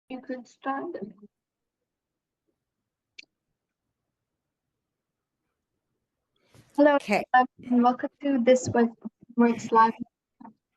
You could start. Hello, Okay. everyone, and welcome to this Works Live.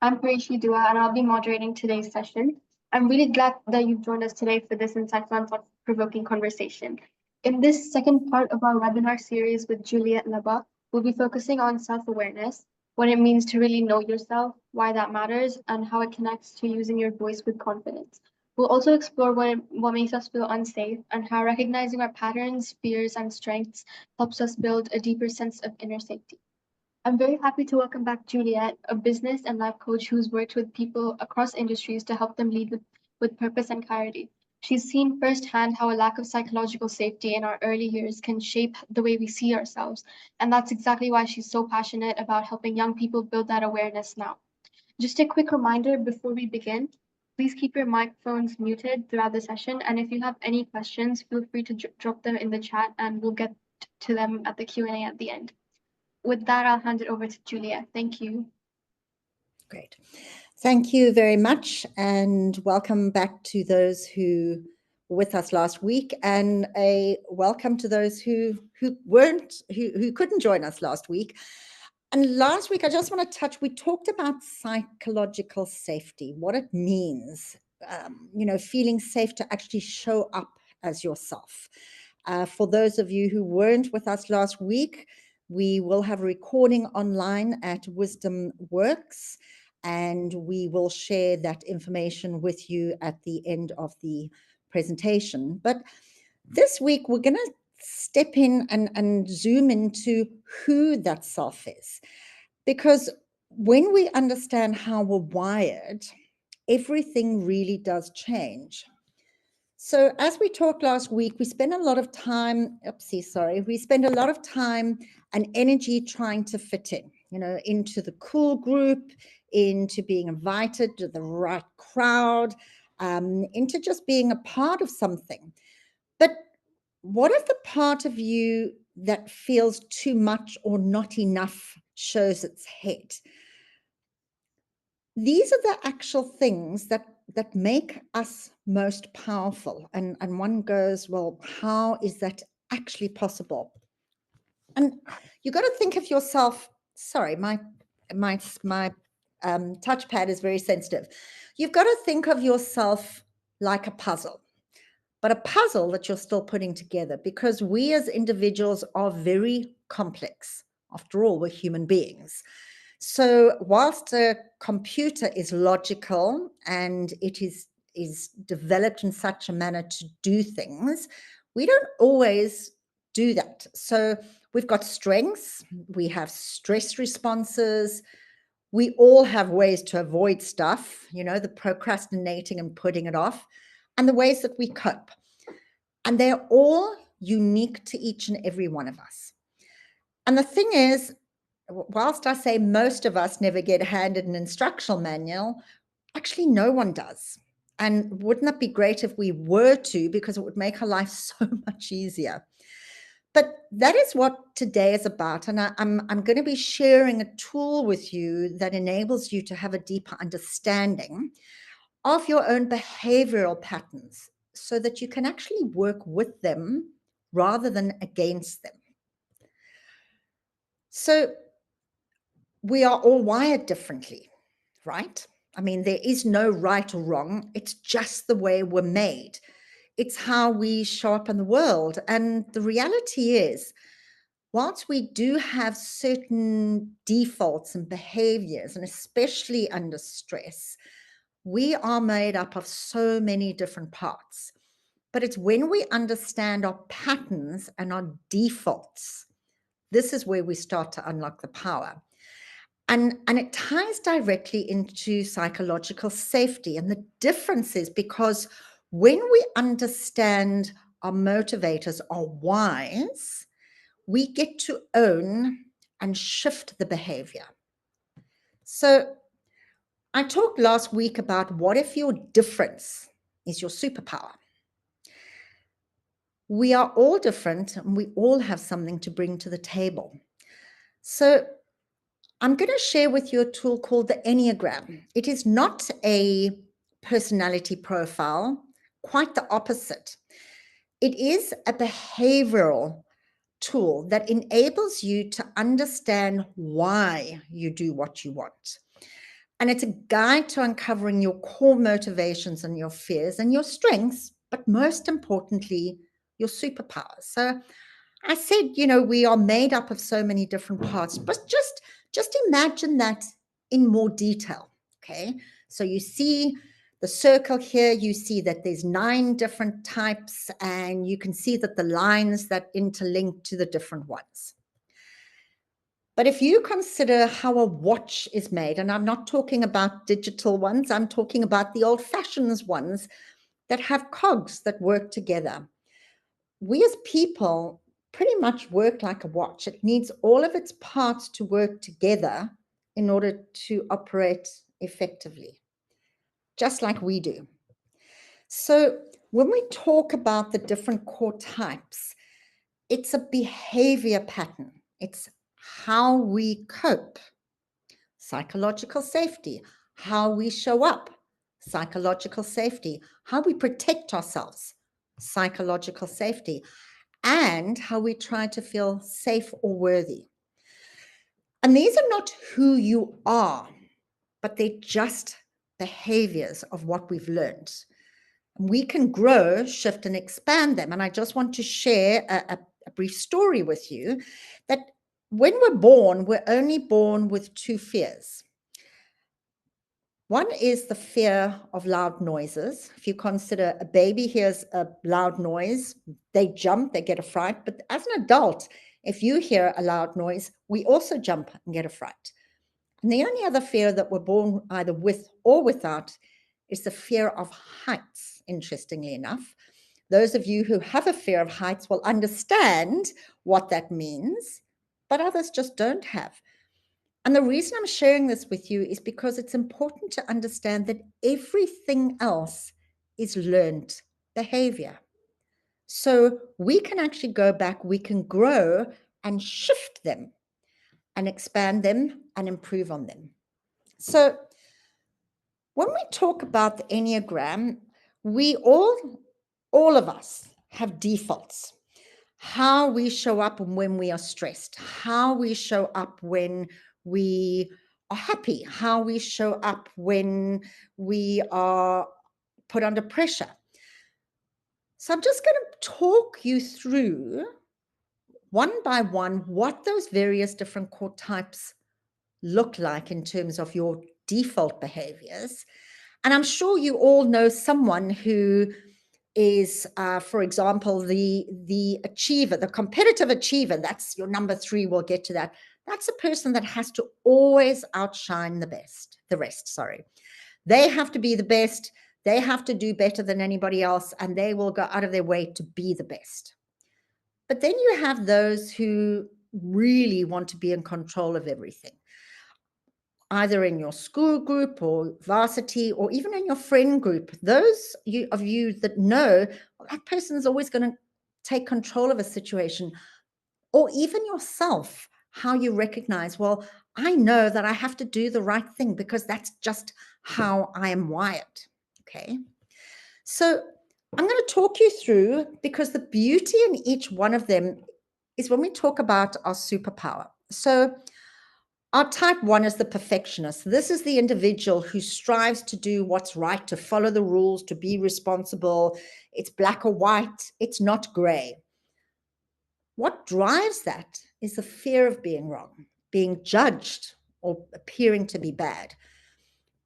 I'm Parishi Dua, and I'll be moderating today's session. I'm really glad that you've joined us today for this insightful and thought-provoking conversation. In this second part of our webinar series with Juliet Lubbe, we'll be focusing on self-awareness, what it means to really know yourself, why that matters, and how it connects to using your voice with confidence. We'll also explore what makes us feel unsafe and how recognizing our patterns, fears, and strengths helps us build a deeper sense of inner safety. I'm very happy to welcome back Juliet, a business and life coach who's worked with people across industries to help them lead with purpose and clarity. She's seen firsthand how a lack of psychological safety in our early years can shape the way we see ourselves. And that's exactly why she's so passionate about helping young people build that awareness now. Just a quick reminder before we begin, please keep your microphones muted throughout the session. And if you have any questions, feel free to drop them in the chat and we'll get to them at the Q&A at the end. With that, I'll hand it over to Julia. Thank you. Great. Thank you very much, and welcome back to those who were with us last week, and a welcome to those who couldn't join us last week. And last week, I just want to touch, we talked about psychological safety, what it means, feeling safe to actually show up as yourself. For those of you who weren't with us last week, we will have a recording online at Wisdom Works, and we will share that information with you at the end of the presentation. But this week, we're going to step in and zoom into who that self is. Because when we understand how we're wired, everything really does change. So as we talked last week, we spend a lot of time, we spend a lot of time and energy trying to fit in, into the cool group, into being invited to the right crowd, into just being a part of something. But what if the part of you that feels too much or not enough shows its head? These are the actual things that make us most powerful. And one goes, well, how is that actually possible? And you got to think of yourself. Sorry, my touchpad is very sensitive. You've got to think of yourself like a puzzle, but a puzzle that you're still putting together, because we as individuals are very complex. After all, we're human beings. So whilst a computer is logical and it is developed in such a manner to do things, we don't always do that. So we've got strengths, we have stress responses, we all have ways to avoid stuff, the procrastinating and putting it off, and the ways that we cope. And they're all unique to each and every one of us. And the thing is, whilst I say most of us never get handed an instructional manual, actually no one does. And wouldn't it be great if we were to, because it would make our life so much easier. But that is what today is about. And I'm going to be sharing a tool with you that enables you to have a deeper understanding of your own behavioral patterns so that you can actually work with them rather than against them. So we are all wired differently, right? I mean, there is no right or wrong. It's just the way we're made. It's how we show up in the world. And the reality is, whilst we do have certain defaults and behaviors, and especially under stress, we are made up of so many different parts. But it's when we understand our patterns and our defaults, this is where we start to unlock the power. And it ties directly into psychological safety. And the difference is because when we understand our motivators, our whys, we get to own and shift the behavior. So I talked last week about what if your difference is your superpower? We are all different and we all have something to bring to the table. So I'm going to share with you a tool called the Enneagram. It is not a personality profile, quite the opposite. It is a behavioral tool that enables you to understand why you do what you want. And it's a guide to uncovering your core motivations and your fears and your strengths, but most importantly, your superpowers. So I said, we are made up of so many different parts, but just imagine that in more detail. Okay. So you see the circle here, you see that there's 9 different types, and you can see that the lines that interlink to the different ones. But if you consider how a watch is made, and I'm not talking about digital ones, I'm talking about the old-fashioned ones that have cogs that work together. We as people pretty much work like a watch. It needs all of its parts to work together in order to operate effectively, just like we do. So when we talk about the different core types, it's a behavior pattern. It's how we cope. Psychological safety, how we show up. Psychological safety, how we protect ourselves. Psychological safety, and how we try to feel safe or worthy. And these are not who you are, but they're just behaviors of what we've learned. We can grow, shift, and expand them. And I just want to share a brief story with you that when we're born, we're only born with 2 fears. One is the fear of loud noises. If you consider a baby hears a loud noise, they jump, they get a fright. But as an adult, if you hear a loud noise, we also jump and get a fright. And the only other fear that we're born either with or without is the fear of heights, interestingly enough. Those of you who have a fear of heights will understand what that means, but others just don't have. And the reason I'm sharing this with you is because it's important to understand that everything else is learned behavior. So we can actually go back, we can grow and shift them and expand them and improve on them. So when we talk about the Enneagram, we all of us have defaults. How we show up when we are stressed, how we show up when we are happy, how we show up when we are put under pressure. So I'm just going to talk you through one by one what those various different core types look like in terms of your default behaviors. And I'm sure you all know someone who is, for example, the achiever, the competitive achiever. That's your number 3. We'll get to that. That's a person that has to always outshine the rest. Sorry. They have to be the best. They have to do better than anybody else, and they will go out of their way to be the best. But then you have those who really want to be in control of everything, either in your school group or varsity or even in your friend group. Those of you that know, well, that person is always going to take control of a situation, or even yourself, how you recognize, well, I know that I have to do the right thing because that's just how I am wired. Okay. So I'm going to talk you through, because the beauty in each one of them is when we talk about our superpower. So our type 1 is the perfectionist. This is the individual who strives to do what's right, to follow the rules, to be responsible. It's black or white. It's not gray. What drives that is the fear of being wrong, being judged, or appearing to be bad.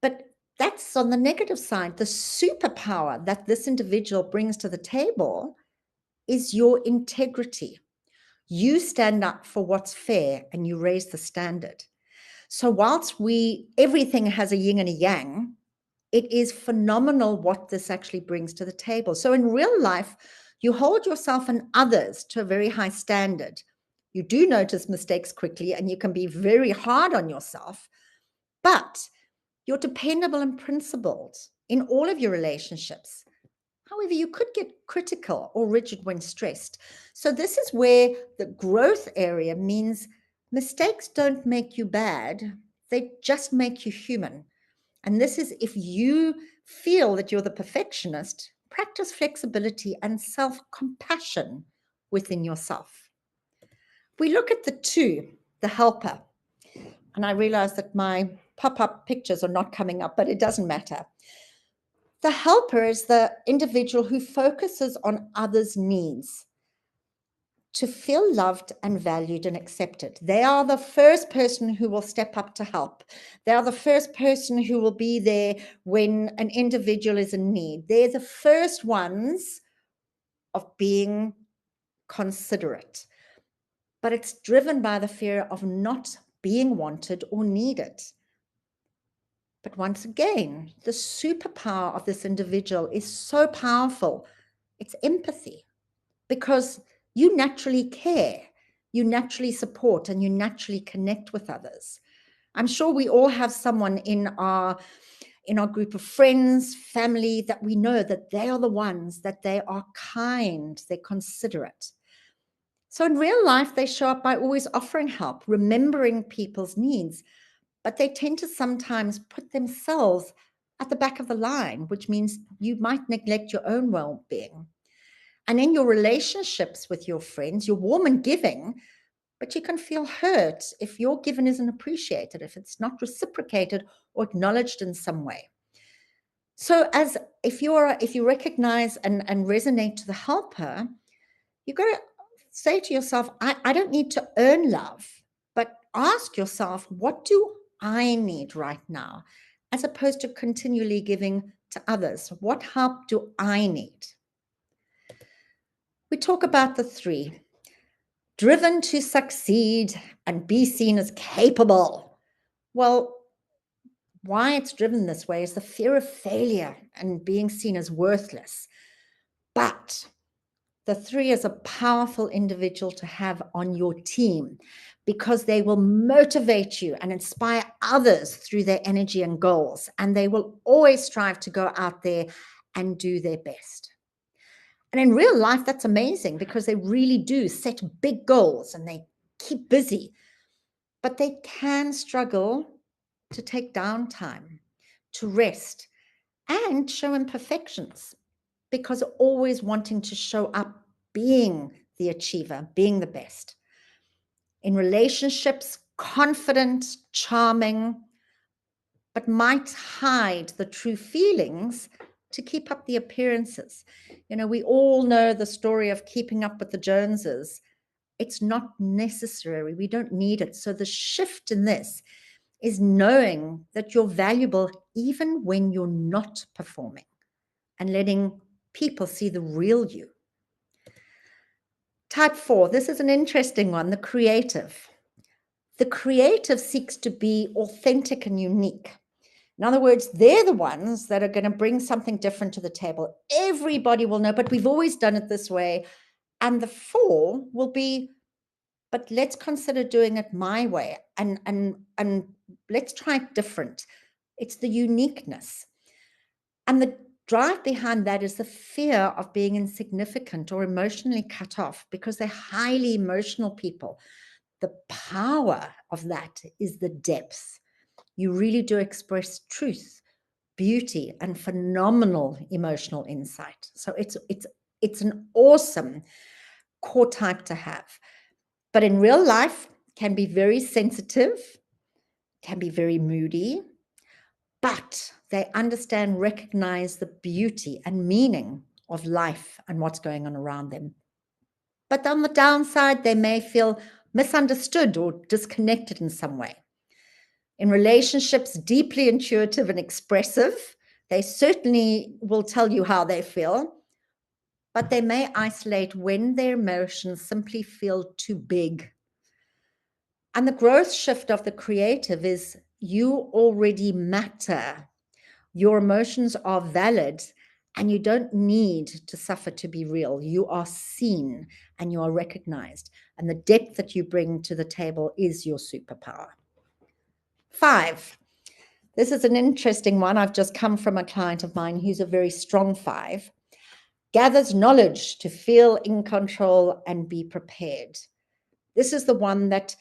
But that's on the negative side. The superpower that this individual brings to the table is your integrity. You stand up for what's fair and you raise the standard. So whilst everything has a yin and a yang, it is phenomenal what this actually brings to the table. So in real life, you hold yourself and others to a very high standard. You do notice mistakes quickly and you can be very hard on yourself, but you're dependable and principled in all of your relationships. However, you could get critical or rigid when stressed. So this is where the growth area means mistakes don't make you bad. They just make you human. And this is if you feel that you're the perfectionist, practice flexibility and self-compassion within yourself. We look at the 2, the helper, and I realize that my pop-up pictures are not coming up, but it doesn't matter. The helper is the individual who focuses on others' needs to feel loved and valued and accepted. They are the first person who will step up to help. They are the first person who will be there when an individual is in need. They're the first ones of being considerate. But it's driven by the fear of not being wanted or needed. But once again, the superpower of this individual is so powerful. It's empathy, because you naturally care, you naturally support, and you naturally connect with others. I'm sure we all have someone in our group of friends, family, that we know that they are the ones, that they are kind, they're considerate. So in real life, they show up by always offering help, remembering people's needs, but they tend to sometimes put themselves at the back of the line, which means you might neglect your own well-being. And in your relationships with your friends, you're warm and giving, but you can feel hurt if your given isn't appreciated, if it's not reciprocated or acknowledged in some way. So if you recognize and resonate to the helper, you've got to say to yourself, I don't need to earn love, but ask yourself, what do I need right now? As opposed to continually giving to others. What help do I need? We talk about the 3, driven to succeed and be seen as capable. Well, why it's driven this way is the fear of failure and being seen as worthless. But the 3 is a powerful individual to have on your team, because they will motivate you and inspire others through their energy and goals. And they will always strive to go out there and do their best. And in real life, that's amazing, because they really do set big goals and they keep busy. But they can struggle to take downtime, to rest, and show imperfections, because always wanting to show up being the achiever, being the best. In relationships, confident, charming, but might hide the true feelings to keep up the appearances. We all know the story of keeping up with the Joneses. It's not necessary. We don't need it. So the shift in this is knowing that you're valuable even when you're not performing, and letting people see the real you. Type 4, this is an interesting one, the creative. The creative seeks to be authentic and unique. In other words, they're the ones that are going to bring something different to the table. Everybody will know, but we've always done it this way. And the 4 will be, but let's consider doing it my way, and let's try it different. It's the uniqueness. And the drive behind that is the fear of being insignificant or emotionally cut off, because they're highly emotional people. The power of that is the depth. You really do express truth, beauty, and phenomenal emotional insight. So it's an awesome core type to have. But in real life, can be very sensitive, can be very moody, but they understand, recognize the beauty and meaning of life and what's going on around them. But on the downside, they may feel misunderstood or disconnected in some way. In relationships, deeply intuitive and expressive, they certainly will tell you how they feel, but they may isolate when their emotions simply feel too big. And the growth shift of the creative is you already matter. Your emotions are valid, and you don't need to suffer to be real. You are seen and you are recognized. And the depth that you bring to the table is your superpower. 5. This is an interesting one. I've just come from a client of mine who's a very strong 5. Gathers knowledge to feel in control and be prepared. This is the one that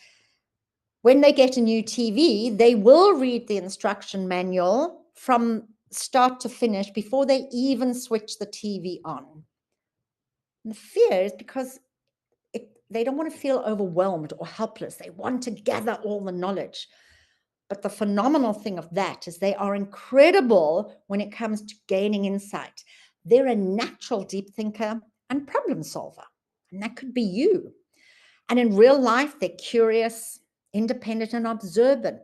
when they get a new TV, they will read the instruction manual from start to finish, before they even switch the TV on. And the fear is because they don't want to feel overwhelmed or helpless. They want to gather all the knowledge. But the phenomenal thing of that is they are incredible when it comes to gaining insight. They're a natural deep thinker and problem solver. And that could be you. And in real life, they're curious, independent, and observant.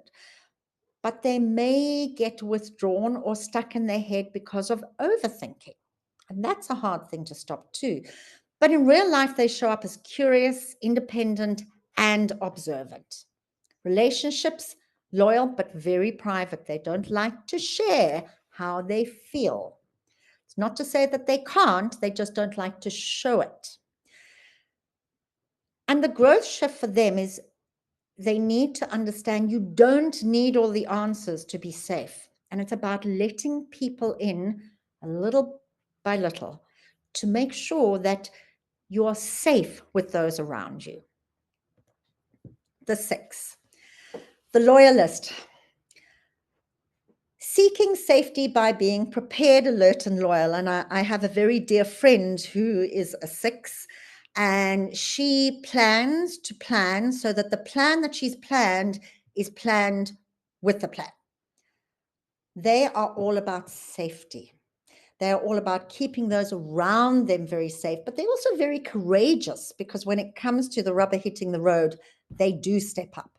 But they may get withdrawn or stuck in their head because of overthinking. And that's a hard thing to stop too. But in real life, they show up as curious, independent, and observant. Relationships, loyal, but very private. They don't like to share how they feel. It's not to say that they can't, they just don't like to show it. And the growth shift for them is they need to understand you don't need all the answers to be safe. And it's about letting people in a little by little to make sure that you are safe with those around you. The 6, the loyalist. Seeking safety by being prepared, alert, and loyal. And I have a very dear friend who is a 6, and she plans to plan so that the plan that she's planned is planned with the plan. They are all about safety. They are all about keeping those around them very safe, but they're also very courageous, because when it comes to the rubber hitting the road, they do step up.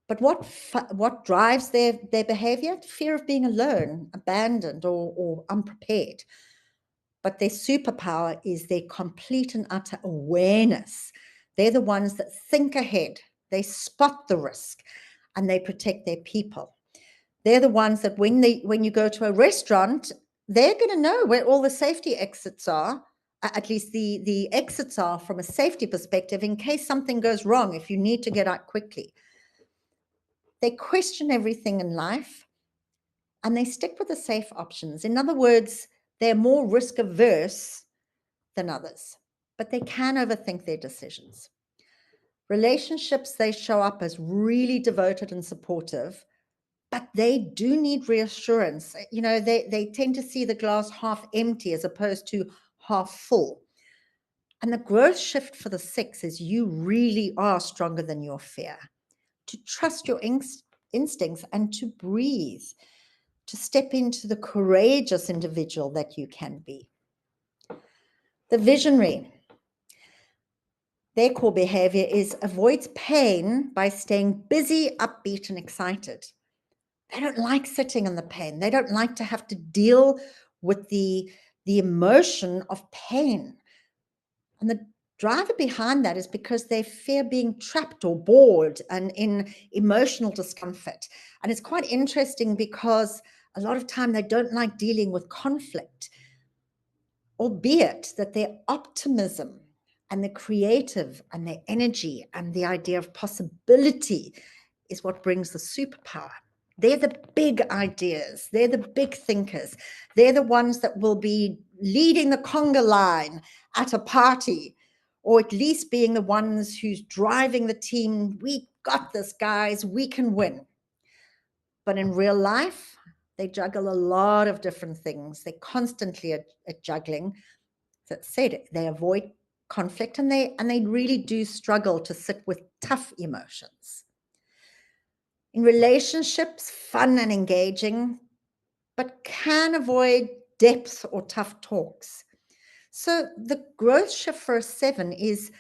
But what drives their behavior? Fear of being alone, abandoned, or unprepared. But their superpower is their complete and utter awareness. They're the ones that think ahead, they spot the risk, and they protect their people. They're the ones that when you go to a restaurant, they're going to know where all the safety exits are, at least the exits are from a safety perspective, in case something goes wrong, if you need to get out quickly. They question everything in life, and they stick with the safe options. In other words, they're more risk averse than others, but they can overthink their decisions. Relationships, they show up as really devoted and supportive, but they do need reassurance. You know, they tend to see the glass half empty as opposed to half full. And the growth shift for the 6 is you really are stronger than your fear. To trust your instincts and to breathe, to step into the courageous individual that you can be. The visionary, their core behavior is avoids pain by staying busy, upbeat, and excited. They don't like sitting in the pain. They don't like to have to deal with the emotion of pain. And the driver behind that is because they fear being trapped or bored and in emotional discomfort. And it's quite interesting because a lot of time they don't like dealing with conflict, albeit that their optimism and the creative and their energy and the idea of possibility is what brings the superpower. They're the big ideas. They're the big thinkers. They're the ones that will be leading the conga line at a party, or at least being the ones who's driving the team. We got this, guys. We can win. But in real life, they juggle a lot of different things. They're constantly at juggling. That said, they avoid conflict, and they really do struggle to sit with tough emotions. In relationships, fun and engaging, but can avoid depth or tough talks. So the growth shift for a 7 is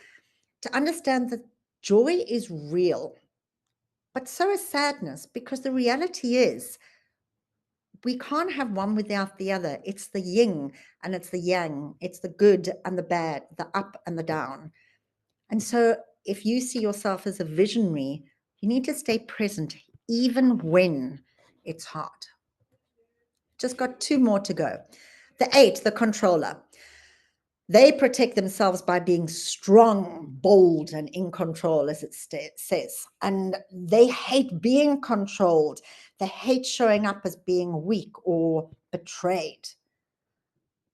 to understand that joy is real, but so is sadness, because the reality is we can't have one without the other. It's the yin and it's the yang. It's the good and the bad, the up and the down. And so if you see yourself as a visionary, you need to stay present even when it's hard. Just got 2 more to go. The 8, the controller. They protect themselves by being strong, bold, and in control, as it says. And they hate being controlled. They hate showing up as being weak or betrayed.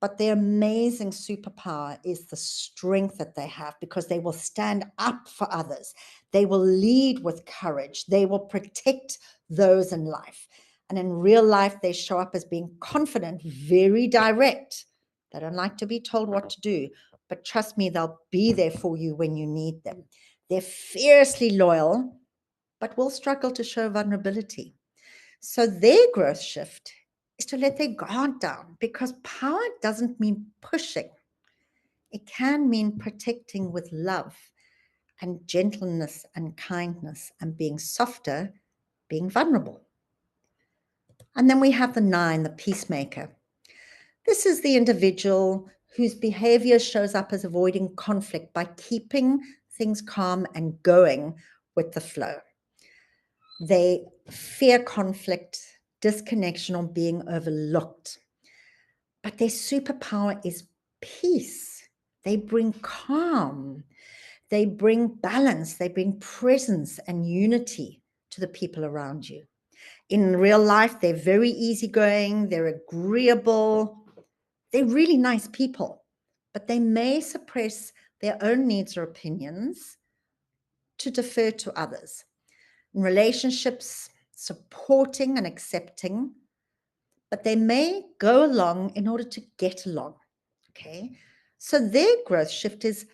But their amazing superpower is the strength that they have, because they will stand up for others. They will lead with courage. They will protect those in life. And in real life, they show up as being confident, very direct. They don't like to be told what to do, but trust me, they'll be there for you when you need them. They're fiercely loyal, but will struggle to show vulnerability. So their growth shift is to let their guard down, because power doesn't mean pushing. It can mean protecting with love and gentleness and kindness and being softer, being vulnerable. And then we have the 9, the peacemaker. This is the individual whose behavior shows up as avoiding conflict by keeping things calm and going with the flow. They fear conflict, disconnection, or being overlooked. But their superpower is peace. They bring calm. They bring balance. They bring presence and unity to the people around you. In real life, they're very easygoing. They're agreeable. They're really nice people, but they may suppress their own needs or opinions to defer to others. In relationships, supporting and accepting, but they may go along in order to get along. Okay. So their growth shift is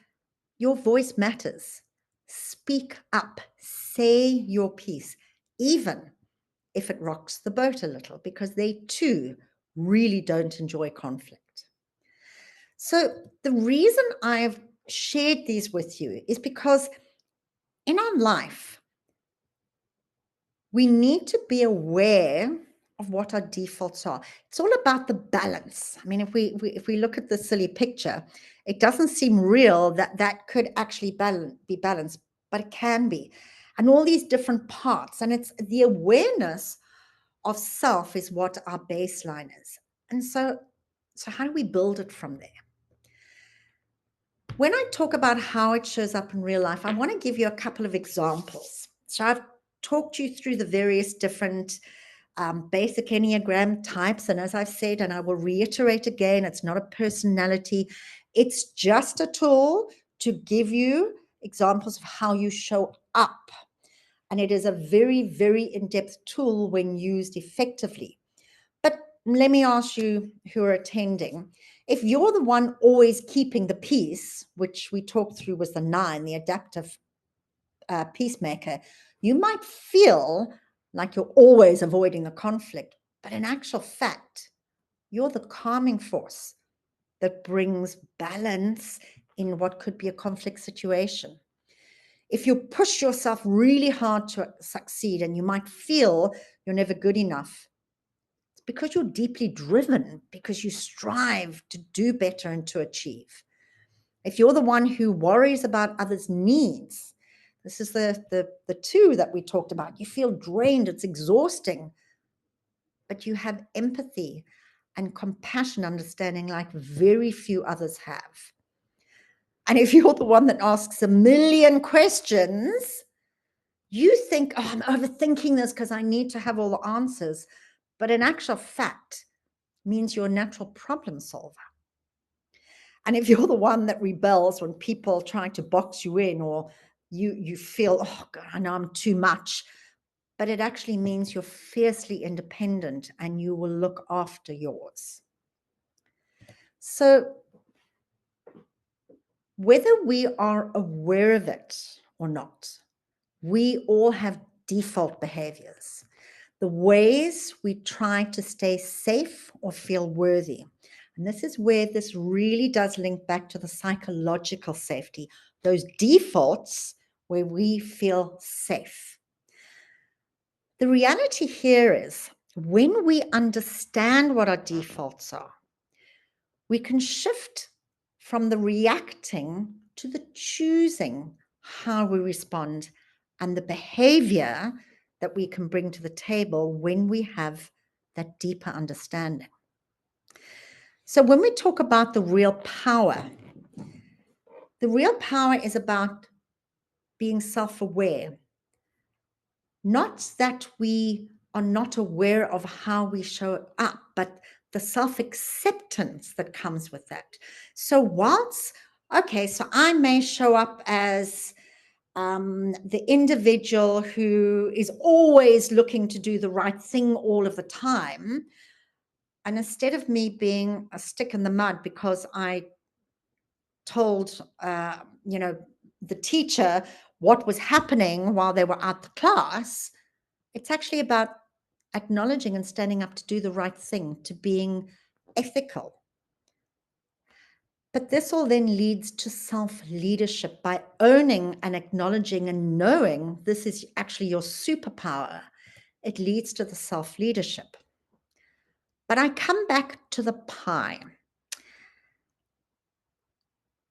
your voice matters. Speak up, say your piece, even if it rocks the boat a little, because they too really don't enjoy conflict. So the reason I've shared these with you is because in our life, we need to be aware of what our defaults are. It's all about the balance. I mean, if we look at the silly picture, it doesn't seem real that that could actually be balanced, but it can be. And all these different parts, and it's the awareness of self is what our baseline is. And so how do we build it from there? When I talk about how it shows up in real life, I want to give you a couple of examples. So I've talked you through the various different basic Enneagram types. And as I've said, and I will reiterate again, it's not a personality. It's just a tool to give you examples of how you show up. And it is a very, very in-depth tool when used effectively. But let me ask you who are attending, if you're the one always keeping the peace, which we talked through was the 9, the adaptive peacemaker, you might feel like you're always avoiding the conflict, but in actual fact, you're the calming force that brings balance in what could be a conflict situation. If you push yourself really hard to succeed and you might feel you're never good enough, it's because you're deeply driven, because you strive to do better and to achieve. If you're the one who worries about others' needs, this is the 2 that we talked about. You feel drained, it's exhausting, but you have empathy and compassion, understanding like very few others have. And if you're the one that asks a million questions, you think, oh, I'm overthinking this because I need to have all the answers. But in actual fact, means you're a natural problem solver. And if you're the one that rebels when people try to box you in, or you feel, oh God, I know I'm too much, but it actually means you're fiercely independent and you will look after yours. So whether we are aware of it or not, we all have default behaviors, the ways we try to stay safe or feel worthy. And this is where this really does link back to the psychological safety, those defaults where we feel safe. The reality here is when we understand what our defaults are, we can shift from the reacting to the choosing how we respond and the behavior that we can bring to the table when we have that deeper understanding. So when we talk about the real power is about being self-aware. Not that we are not aware of how we show up, but the self-acceptance that comes with that. So I may show up as the individual who is always looking to do the right thing all of the time. And instead of me being a stick in the mud because I told, the teacher what was happening while they were out the class, it's actually about acknowledging and standing up to do the right thing, to being ethical. But this all then leads to self-leadership by owning and acknowledging and knowing this is actually your superpower. It leads to the self-leadership. But I come back to the pie.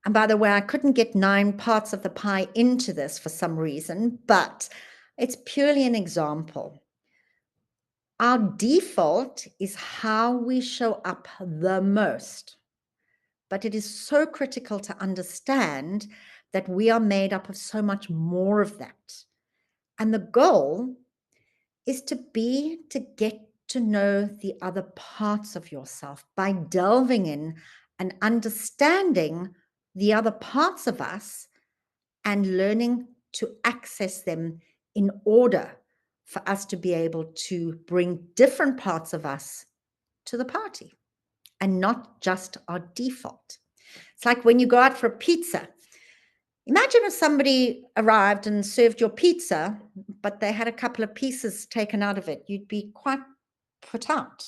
And by the way, I couldn't get 9 parts of the pie into this for some reason, but it's purely an example. Our default is how we show up the most. But it is so critical to understand that we are made up of so much more of that. And the goal is to get to know the other parts of yourself by delving in and understanding the other parts of us and learning to access them in order for us to be able to bring different parts of us to the party and not just our default. It's like when you go out for a pizza. Imagine if somebody arrived and served your pizza, but they had a couple of pieces taken out of it. You'd be quite put out.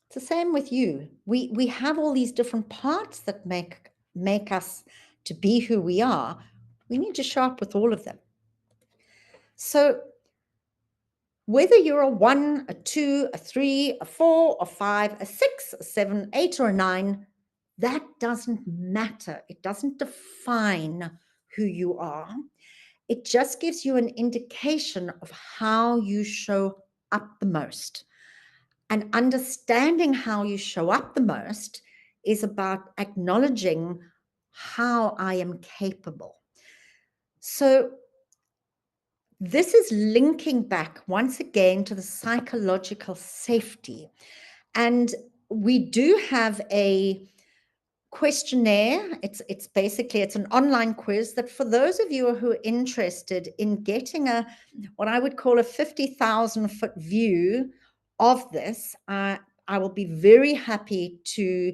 It's the same with you. We have all these different parts that make us to be who we are. We need to show up with all of them. So whether you're a 1, a 2, a 3, a 4, a 5, a 6, a 7, 8, or a 9, that doesn't matter. It doesn't define who you are. It just gives you an indication of how you show up the most. And understanding how you show up the most is about acknowledging how I am capable. So this is linking back once again to the psychological safety. And we do have a questionnaire. It's basically, it's an online quiz that for those of you who are interested in getting what I would call a 50,000-foot view of this, I will be very happy to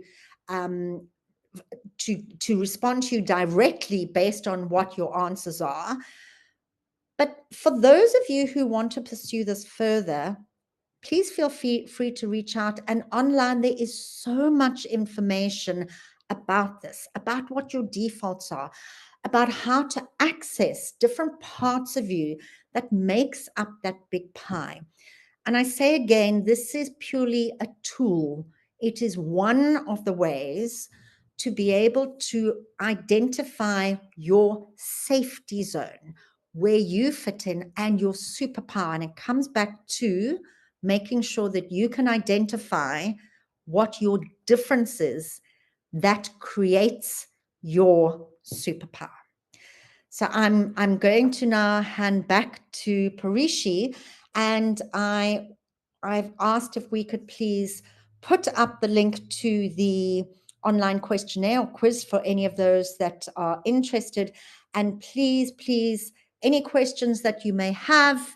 respond to you directly based on what your answers are. But for those of you who want to pursue this further, please feel free to reach out. And online, there is so much information about this, about what your defaults are, about how to access different parts of you that makes up that big pie. And I say again, this is purely a tool. It is one of the ways to be able to identify your safety zone, where you fit in, and your superpower. And it comes back to making sure that you can identify what your difference is that creates your superpower. So I'm going to now hand back to Parishi, and I've asked if we could please put up the link to the online questionnaire or quiz for any of those that are interested. And please, any questions that you may have,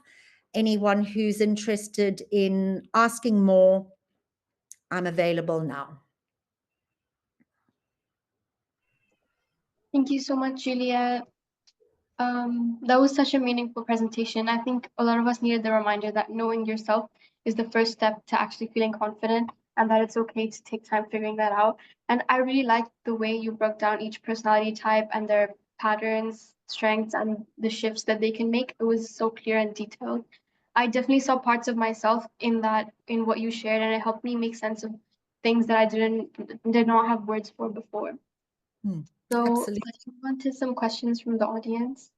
anyone who's interested in asking more, I'm available now. Thank you so much, Juliet. That was such a meaningful presentation. I think a lot of us needed the reminder that knowing yourself is the first step to actually feeling confident, and that it's okay to take time figuring that out. And I really liked the way you broke down each personality type and their patterns, strengths, and the shifts that they can make. It was so clear and detailed. I definitely saw parts of myself in what you shared, and it helped me make sense of things that I did not have words for before. So Absolutely. let's move on to some questions from the audience.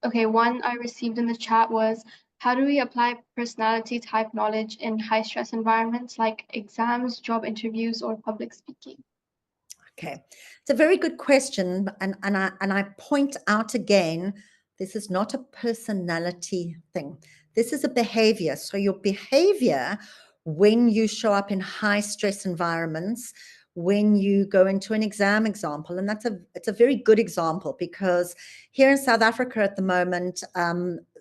Okay, one I received in the chat was, how do we apply personality type knowledge in high stress environments like exams, job interviews, or public speaking? Okay, it's a very good question, and I point out again, this is not a personality thing. This is a behavior. So your behavior when you show up in high stress environments when you go into an exam example. And it's a very good example, because here in South Africa at the moment,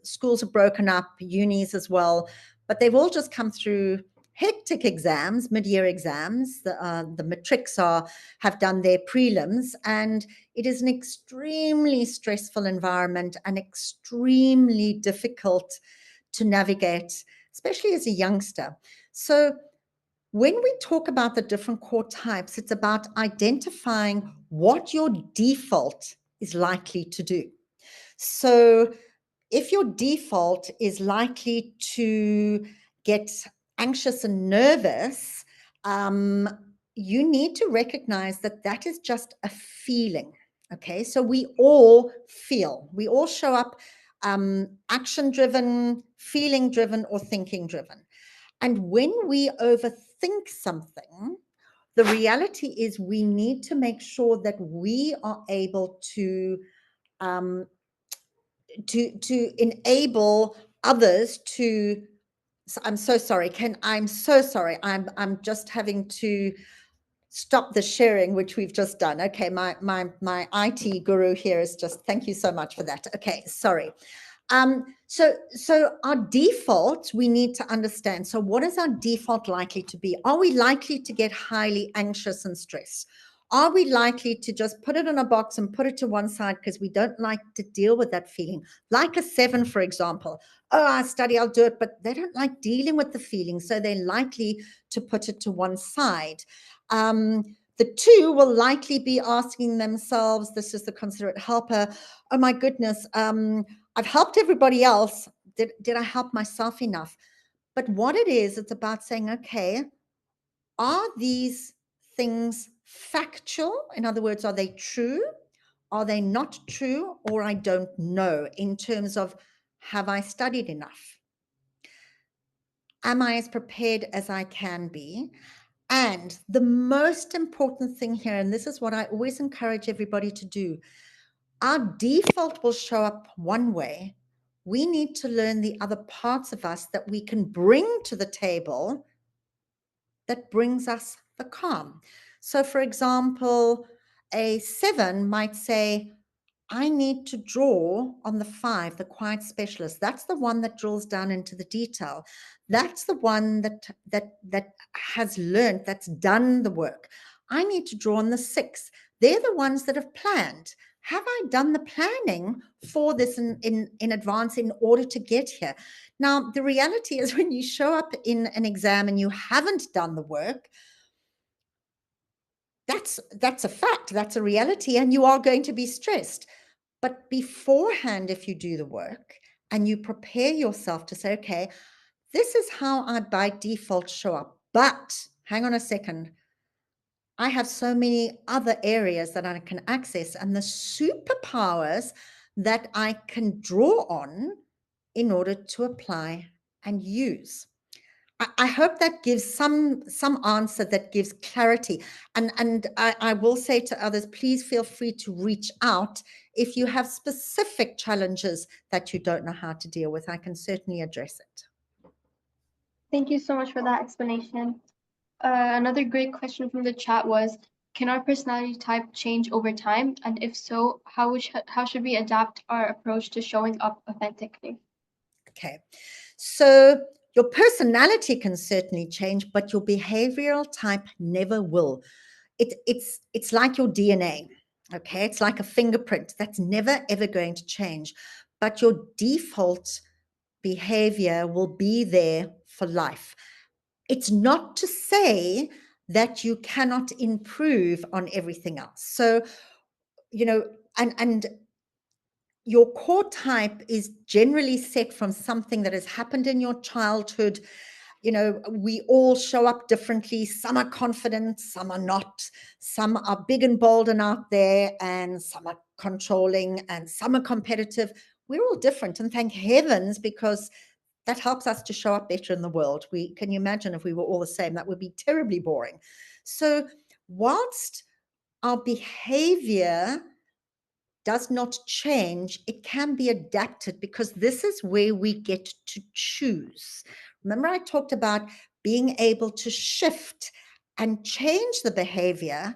schools are broken up, unis as well, but they've all just come through hectic exams, mid-year exams. The matrics have done their prelims, and it is an extremely stressful environment and extremely difficult to navigate, especially as a youngster. So when we talk about the different core types, it's about identifying what your default is likely to do. So if your default is likely to get anxious and nervous, you need to recognize that that is just a feeling. Okay, so we all feel, we all show up action driven, feeling driven, or thinking driven. And when we overthink something, the reality is we need to make sure that we are able to um, enable others to. So I'm so sorry. I'm so sorry. I'm just having to stop the sharing, which we've just done. Okay, my IT guru here is just, thank you so much for that. Okay, sorry. So our default, we need to understand. So what is our default likely to be? Are we likely to get highly anxious and stressed? Are we likely to just put it in a box and put it to one side because we don't like to deal with that feeling? Like a 7, for example. Oh, I study, I'll do it, but they don't like dealing with the feeling, so they're likely to put it to one side. The 2 will likely be asking themselves, this is the considerate helper, oh my goodness, I've helped everybody else. Did I help myself enough? But what it is, it's about saying, okay, are these things factual? In other words, are they true? Are they not true? Or I don't know, in terms of, have I studied enough? Am I as prepared as I can be? And the most important thing here, and this is what I always encourage everybody to do, our default will show up one way. We need to learn the other parts of us that we can bring to the table that brings us the calm. So, for example, a 7 might say, I need to draw on the 5, the quiet specialist. That's the one that drills down into the detail. That's the one that has learned, that's done the work. I need to draw on the 6. They're the ones that have planned. Have I done the planning for this in advance in order to get here? Now, the reality is, when you show up in an exam and you haven't done the work, that's a fact, that's a reality, and you are going to be stressed. But beforehand, if you do the work and you prepare yourself to say, okay, this is how I by default show up, but hang on a second, I have so many other areas that I can access and the superpowers that I can draw on in order to apply and use. I hope that gives some answer that gives clarity. And I will say to others, please feel free to reach out if you have specific challenges that you don't know how to deal with. I can certainly address it. Thank you so much for that explanation. Another great question from the chat was, can our personality type change over time? And if so, how should we adapt our approach to showing up authentically? Okay, so your personality can certainly change, but your behavioral type never will. It's like your DNA. Okay, it's like a fingerprint that's never ever going to change, but your default behavior will be there for life. It's not to say that you cannot improve on everything else. So, and your core type is generally set from something that has happened in your childhood. We all show up differently. Some are confident, some are not. Some are big and bold and out there, and some are controlling, and some are competitive. We're all different, and thank heavens, because that helps us to show up better in the world. Can you imagine if we were all the same? That would be terribly boring. So whilst our behavior does not change, it can be adapted, because this is where we get to choose. Remember, I talked about being able to shift and change the behavior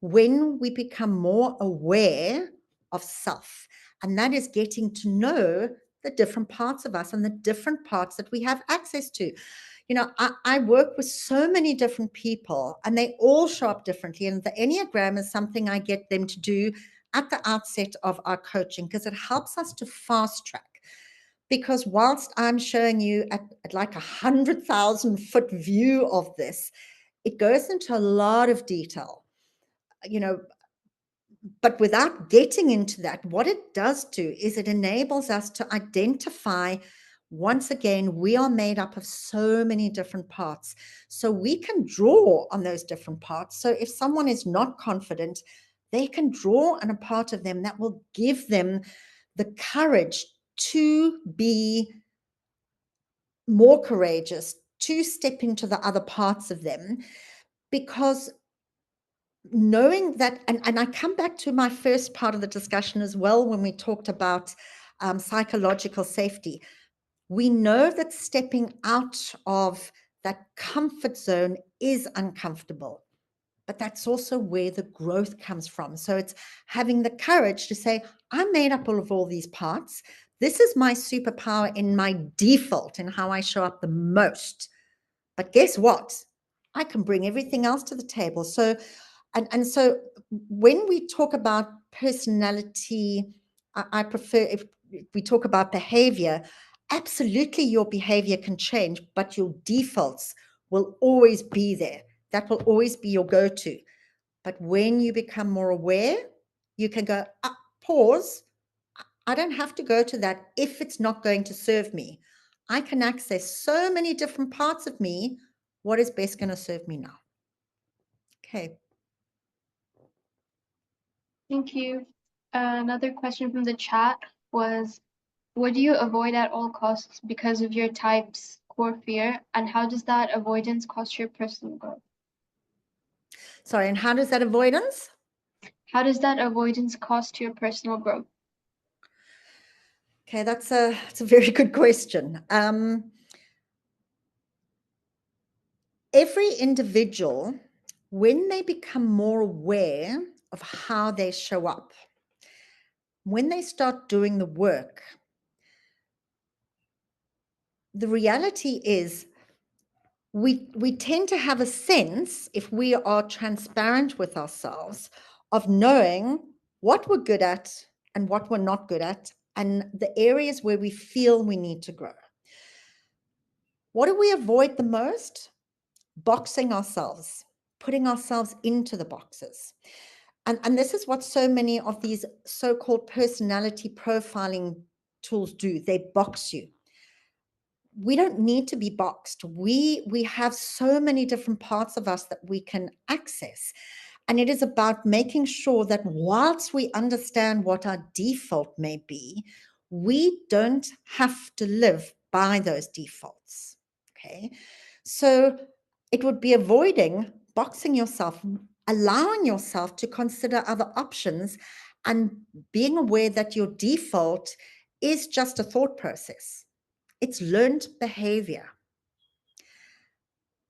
when we become more aware of self. And that is getting to know the different parts of us and the different parts that we have access to. I work with so many different people and they all show up differently. And the Enneagram is something I get them to do at the outset of our coaching because it helps us to fast track. Because whilst I'm showing you at like 100,000-foot view of this, it goes into a lot of detail, but without getting into that, what it does do is it enables us to identify, once again, we are made up of so many different parts. So we can draw on those different parts. So if someone is not confident, they can draw on a part of them that will give them the courage to be more courageous, to step into the other parts of them, because knowing that, and I come back to my first part of the discussion as well, when we talked about psychological safety, we know that stepping out of that comfort zone is uncomfortable, but that's also where the growth comes from. So it's having the courage to say, I'm made up of all these parts. This is my superpower in my default and how I show up the most. But guess what? I can bring everything else to the table. So, and so when we talk about personality, I prefer, if we talk about behavior, absolutely your behavior can change, but your defaults will always be there. That will always be your go-to. But when you become more aware, you can go, pause. I don't have to go to that if it's not going to serve me. I can access so many different parts of me. What is best going to serve me now? Okay. Thank you. Another question from the chat was, what do you avoid at all costs because of your type's core fear? And how does that avoidance cost your personal growth? Sorry, and how does that avoidance? How does that avoidance cost your personal growth? Okay, that's a very good question. Every individual, when they become more aware of how they show up, when they start doing the work, the reality is we tend to have a sense, if we are transparent with ourselves, of knowing what we're good at and what we're not good at, and the areas where we feel we need to grow. What do we avoid the most? Boxing ourselves, putting ourselves into the boxes. And this is what so many of these so-called personality profiling tools do. They box you. We don't need to be boxed. We have so many different parts of us that we can access. And it is about making sure that whilst we understand what our default may be, we don't have to live by those defaults. Okay. So it would be avoiding boxing yourself, allowing yourself to consider other options, and being aware that your default is just a thought process. It's learned behavior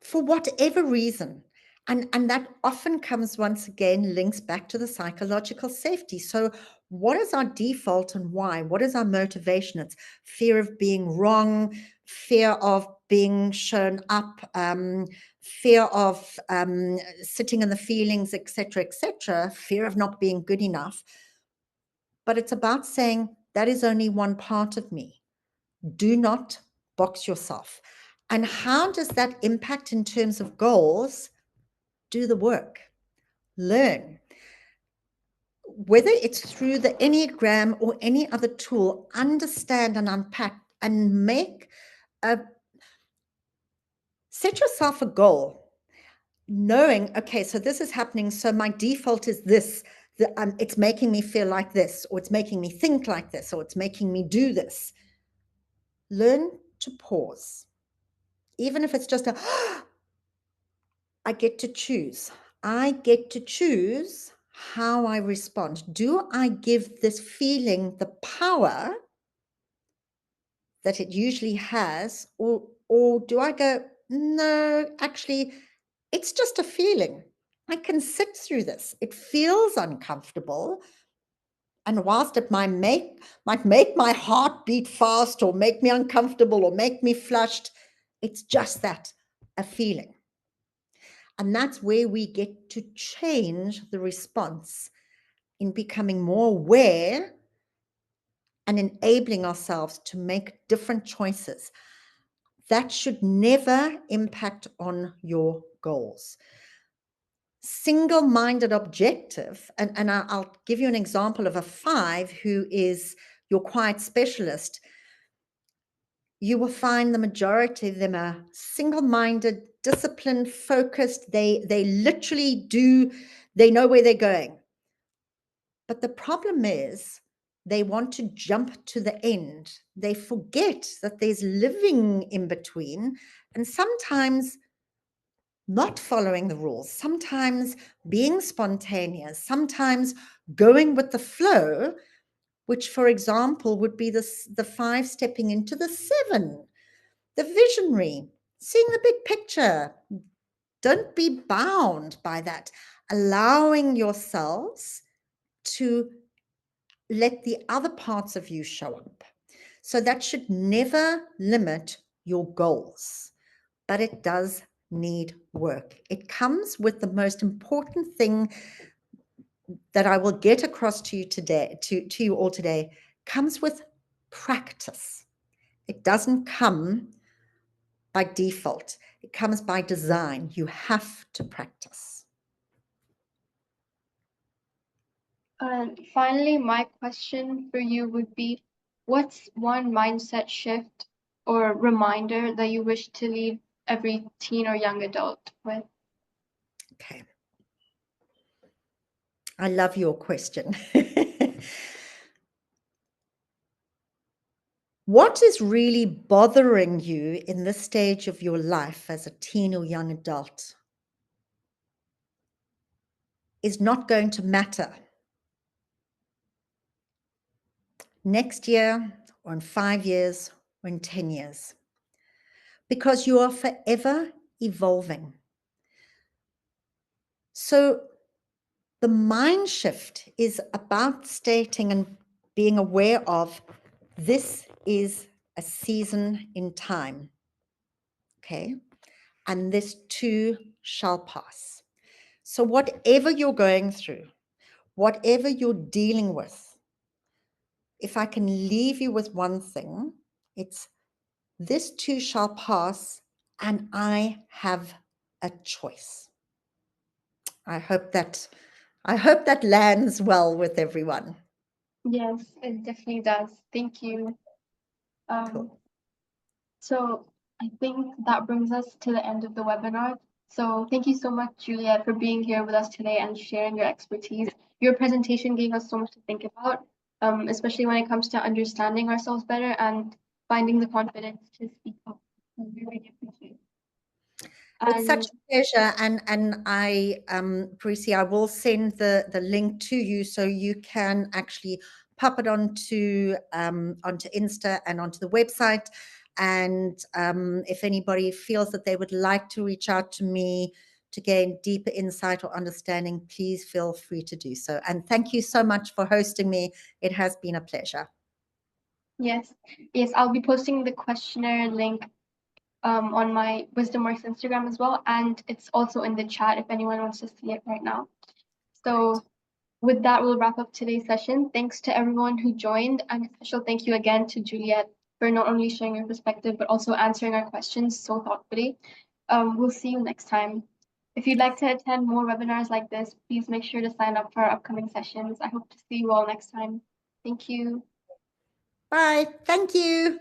for whatever reason. And that often comes, once again, links back to the psychological safety. So what is our default and why? What is our motivation? It's fear of being wrong, fear of being shown up, fear of sitting in the feelings, etc., fear of not being good enough. But it's about saying that is only one part of me. Do not box yourself. And how does that impact in terms of goals? Do the work, learn. Whether it's through the Enneagram or any other tool, understand and unpack and set yourself a goal, knowing, okay, so this is happening. So my default is this. It's making me feel like this, or it's making me think like this, or it's making me do this. Learn to pause. Even if it's just I get to choose. I get to choose how I respond. Do I give this feeling the power that it usually has, or do I go, no, actually, It's just a feeling. I can sit through this. It feels uncomfortable. And whilst it might make my heart beat fast or make me uncomfortable or make me flushed, it's just that, a feeling. And that's where we get to change the response in becoming more aware and enabling ourselves to make different choices. That should never impact on your goals. Single-minded objective, and I'll give you an example of a 5 who is your quiet specialist. You will find the majority of them are single-minded, disciplined, focused. They literally do, they know where they're going. But the problem is they want to jump to the end. They forget that there's living in between, and sometimes not following the rules, sometimes being spontaneous, sometimes going with the flow, which, for example, would be the 5 stepping into the 7, the visionary, seeing the big picture. Don't be bound by that, allowing yourselves to let the other parts of you show up. So that should never limit your goals, but it does need work. It comes with the most important thing that I will get across to you today, to you all today, comes with practice. It doesn't come by default. It comes by design. You have to practice. Finally, my question for you would be, what's one mindset shift or reminder that you wish to leave every teen or young adult with? Okay. I love your question. What is really bothering you in this stage of your life as a teen or young adult is not going to matter next year or in 5 years or in 10 years, because you are forever evolving. So the mind shift is about stating and being aware of, this is a season in time, okay? And this too shall pass. So whatever you're going through, whatever you're dealing with, if I can leave you with one thing, it's this too shall pass, and I have a choice. I hope that lands well with everyone. Yes, it definitely does. Thank you. Cool. So I think that brings us to the end of the webinar. So thank you so much, Juliet, for being here with us today and sharing your expertise. Your presentation gave us so much to think about, especially when it comes to understanding ourselves better and finding the confidence to speak up. So we really appreciate it. It's such And a pleasure, and I, Parisi, I will send the link to you so you can actually pop it onto Insta and onto the website. And if anybody feels that they would like to reach out to me to gain deeper insight or understanding, please feel free to do so. And thank you so much for hosting me. It has been a pleasure. yes, I'll be posting the questionnaire link on my Wisdom Works Instagram as well, and it's also in the chat if anyone wants to see it right now. So with that, we'll wrap up today's session. Thanks to everyone who joined, and a special thank you again to Juliet for not only sharing your perspective, but also answering our questions so thoughtfully. We'll see you next time. If you'd like to attend more webinars like this, please make sure to sign up for our upcoming sessions. I hope to see you all next time. Thank you. Bye. Thank you.